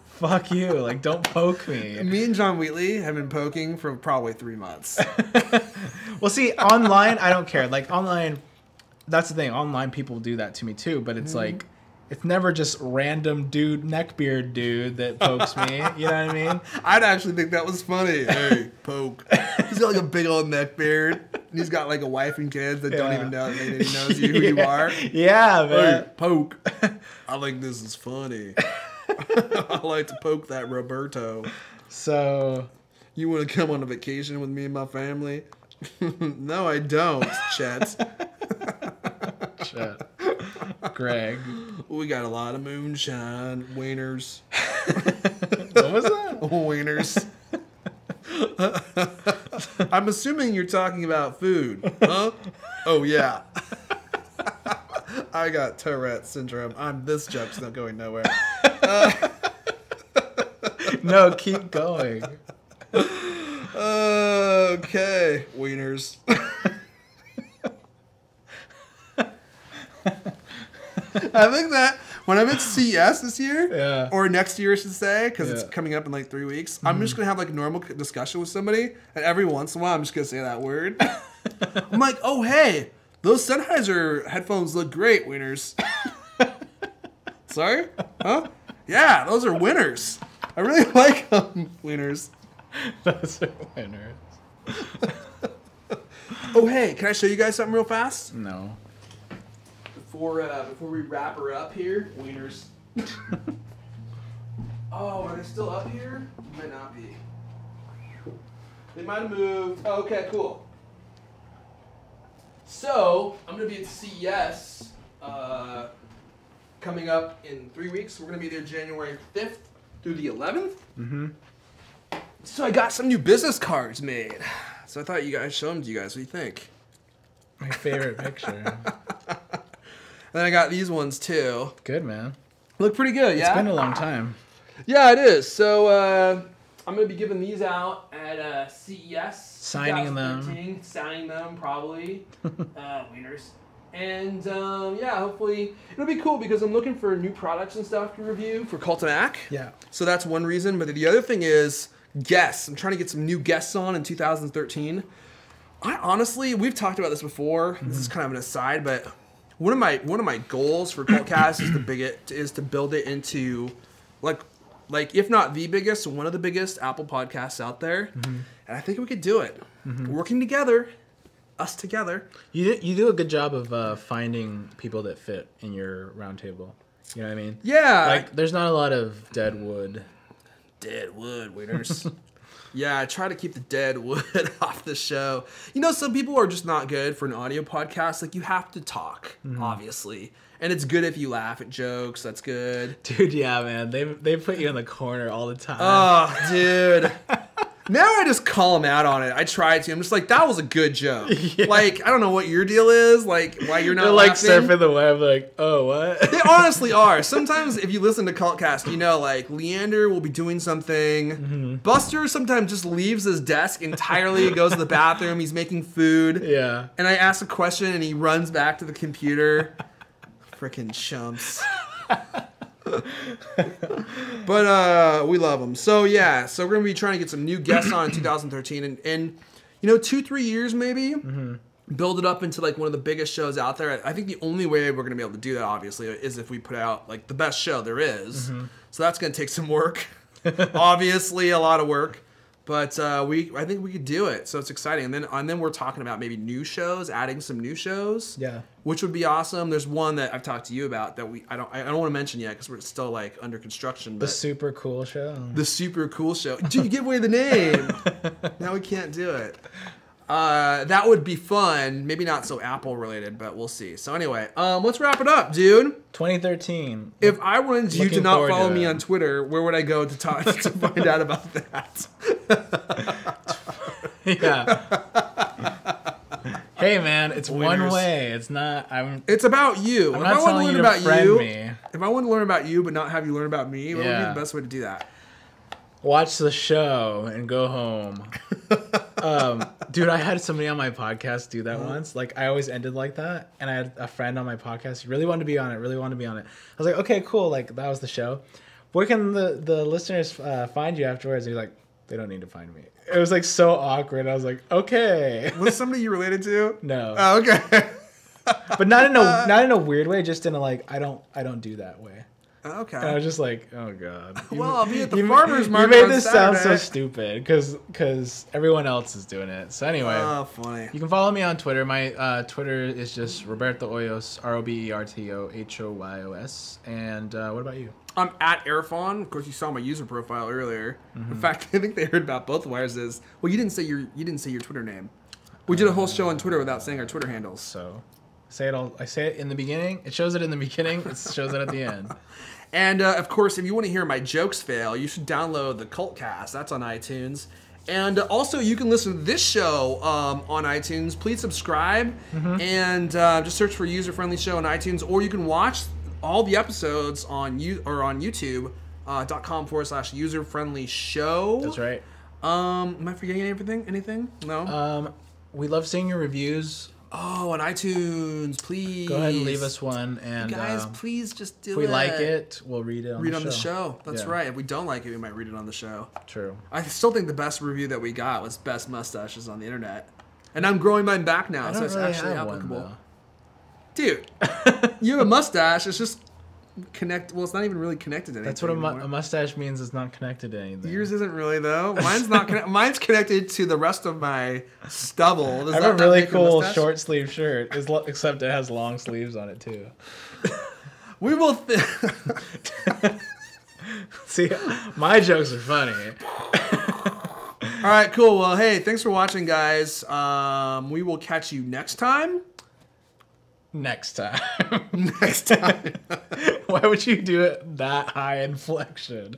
fuck you, like don't poke me. Me and John Wheatley have been poking for probably 3 months. Well, see, online I don't care. Like online. That's the thing. Online people do that to me too, but it's like, it's never just random dude, neckbeard dude that pokes me. You know what I mean? I'd actually think that was funny. Hey, poke. He's got like a big old neck beard, and he's got like a wife and kids that don't even know that he knows you, who you are. Yeah, man. Hey, poke. I think this is funny. I like to poke that Roberto. So, you want to come on a vacation with me and my family? No, I don't, Chet. Shit. Greg. We got a lot of moonshine. Wieners. What was that? Wieners. I'm assuming you're talking about food. Huh? Oh, yeah. I got Tourette syndrome. This joke's not going nowhere. No, keep going. Okay. Wieners. I think that when I'm at CES this year, or next year I should say, because it's coming up in like 3 weeks, I'm just going to have like a normal discussion with somebody, and every once in a while I'm just going to say that word. I'm like, oh, hey, those Sennheiser headphones look great, wieners. Sorry? Huh? Yeah, those are winners. I really like them, wieners. Those are winners. Oh, hey, can I show you guys something real fast? No. Before we wrap her up here, wieners. Oh, are they still up here? Might not be. They might have moved. Oh, okay, cool. So I'm gonna be at CES coming up in 3 weeks. We're gonna be there January 5th through the 11th. Mm-hmm. So I got some new business cards made. So I thought you guys show them to you guys. What do you think? My favorite picture. And then I got these ones too. Good, man. Look pretty good, yeah? It's been a long time. Yeah, it is. So I'm going to be giving these out at CES. Signing them. Signing them, probably. Wieners. And yeah, hopefully it'll be cool because I'm looking for new products and stuff to review for Cult and Mac. Yeah. So that's one reason. But the other thing is guests. I'm trying to get some new guests on in 2013. I honestly, we've talked about this before. This is kind of an aside, but one of my goals for Cultcast is to build it into like if not the biggest, one of the biggest Apple podcasts out there. And I think we could do it. Working together, us together. You do a good job of finding people that fit in your roundtable. You know what I mean? Yeah. Like there's not a lot of dead wood. Dead wood winners. Yeah, I try to keep the dead wood off the show. You know, some people are just not good for an audio podcast. Like, you have to talk, obviously. And it's good if you laugh at jokes. That's good. Dude, yeah, man. They put you in the corner all the time. Oh, dude. Now I just call them out on it. I try to. I'm just like, that was a good joke. Yeah. Like, I don't know what your deal is. Like, why you're not laughing. They're like surfing the web. Like, oh, what? They honestly are. Sometimes if you listen to Cultcast, you know, like, Leander will be doing something. Buster sometimes just leaves his desk entirely, goes to the bathroom. He's making food. Yeah. And I ask a question, and he runs back to the computer. Frickin' chumps. But we love them. So yeah, so we're gonna be trying to get some new guests on in 2013, and you know, 2-3 years maybe, build it up into like one of the biggest shows out there. I think the only way we're gonna be able to do that, obviously, is if we put out like the best show there is. So that's gonna take some work, obviously a lot of work. But I think we could do it, so it's exciting. And then we're talking about maybe new shows, adding some new shows. Yeah, which would be awesome. There's one that I've talked to you about that I don't want to mention yet because we're still like under construction. But the super cool show. The super cool show. Dude, you give away the name. Now we can't do it. That would be fun. Maybe not so Apple related, but we'll see. So anyway, let's wrap it up, dude. 2013. If I wanted you to not follow me on Twitter, where would I go to talk to find out about that? Yeah. Hey man, it's Winners. one way. It's not. It's about you. I'm if not I want to telling learn you to about friend you, me. if I want to learn about you but not have you learn about me, what would be the best way to do that? Watch the show and go home. Dude, I had somebody on my podcast do that once. Like, I always ended like that. And I had a friend on my podcast. He really wanted to be on it. I was like, okay, cool. Like, that was the show. Where can the listeners find you afterwards? And he's like, they don't need to find me. It was like so awkward. I was like, okay. Was somebody you related to? No. Oh, okay. But not in a weird way. Just in a like, I don't do that way. Okay. And I was just like, oh god. Well, I'll be at the farmer's market. You made on this Saturday. sound so stupid because everyone else is doing it. So anyway, oh, funny. You can follow me on Twitter. My Twitter is just Roberto Hoyos, RobertoHoyos. And what about you? I'm at Airfon. Of course, you saw my user profile earlier. In fact, I think they heard about both of ours. Well, you didn't say your Twitter name. We did a whole show on Twitter without saying our Twitter handles. So say it all. I say it in the beginning. It shows it in the beginning. It shows it at the end. And, of course, if you want to hear my jokes fail, you should download the Cultcast. That's on iTunes. And also, you can listen to this show on iTunes. Please subscribe and just search for User Friendly Show on iTunes. Or you can watch all the episodes on YouTube.com/User Friendly Show. That's right. Am I forgetting anything? No? We love seeing your reviews. Oh, on iTunes, please. Go ahead and leave us one. And you guys, please just do it. If we like it, we'll read it on the show. That's yeah. right. If we don't like it, we might read it on the show. True. I still think the best review that we got was best mustaches on the internet. And I'm growing mine back now, so it's actually applicable. Dude, you have a mustache. It's just well, it's not even really connected to anything. That's what a mustache means. It's not connected to anything. Yours isn't really though. Mine's not. Mine's connected to the rest of my stubble. I have a really cool short sleeve shirt, except it has long sleeves on it too. We will. See, my jokes are funny. All right, cool. Well, hey, thanks for watching, guys. We will catch you next time. Next time. Next time. Why would you do it that high inflection?